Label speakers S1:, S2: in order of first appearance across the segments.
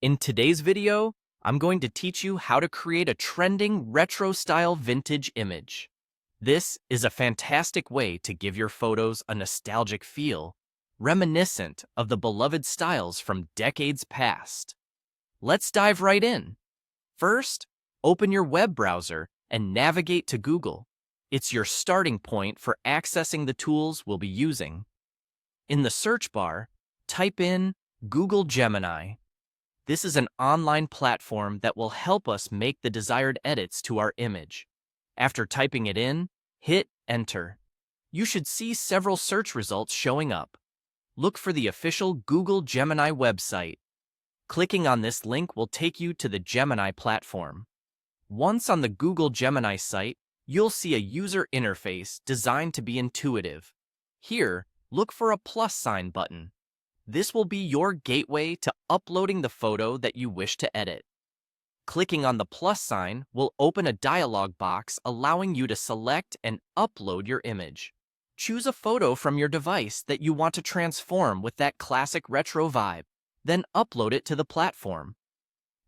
S1: In today's video, I'm going to teach you how to create a trending retro-style vintage image. This is a fantastic way to give your photos a nostalgic feel, reminiscent of the beloved styles from decades past. Let's dive right in. First, open your web browser and navigate to Google. It's your starting point for accessing the tools we'll be using. In the search bar, type in Google Gemini. This is an online platform that will help us make the desired edits to our image. After typing it in, hit Enter. You should see several search results showing up. Look for the official Google Gemini website. Clicking on this link will take you to the Gemini platform. Once on the Google Gemini site, you'll see a user interface designed to be intuitive. Here, look for a plus sign button. This will be your gateway to uploading the photo that you wish to edit. Clicking on the plus sign will open a dialog box allowing you to select and upload your image. Choose a photo from your device that you want to transform with that classic retro vibe, then upload it to the platform.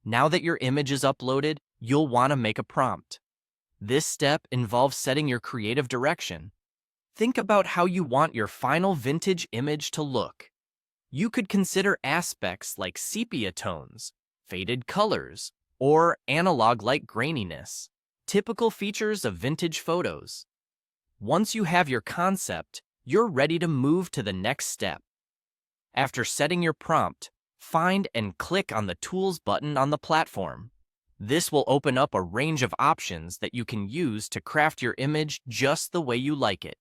S1: Now that your image is uploaded, you'll want to make a prompt. This step involves setting your creative direction. Think about how you want your final vintage image to look. You could consider aspects like sepia tones, faded colors, or analog-like graininess, typical features of vintage photos. Once you have your concept, you're ready to move to the next step. After setting your prompt, find and click on the Tools button on the platform. This will open up a range of options that you can use to craft your image just the way you like it.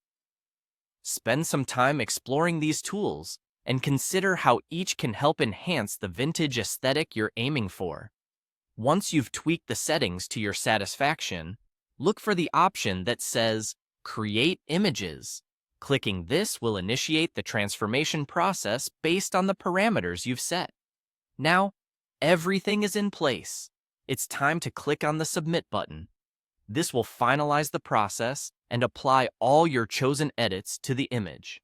S1: Spend some time exploring these tools and consider how each can help enhance the vintage aesthetic you're aiming for. Once you've tweaked the settings to your satisfaction, look for the option that says Create Images. Clicking this will initiate the transformation process based on the parameters you've set. Now, everything is in place. It's time to click on the Submit button. This will finalize the process and apply all your chosen edits to the image.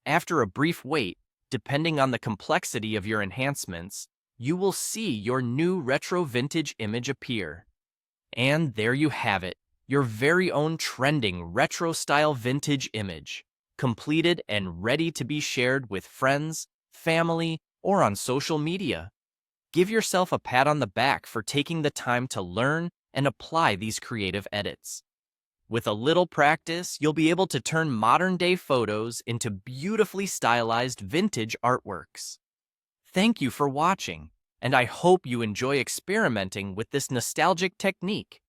S1: After a brief wait, depending on the complexity of your enhancements, you will see your new retro vintage image appear. And there you have it, your very own trending retro-style vintage image, completed and ready to be shared with friends, family, or on social media. Give yourself a pat on the back for taking the time to learn and apply these creative edits. With a little practice, you'll be able to turn modern-day photos into beautifully stylized vintage artworks. Thank you for watching, and I hope you enjoy experimenting with this nostalgic technique.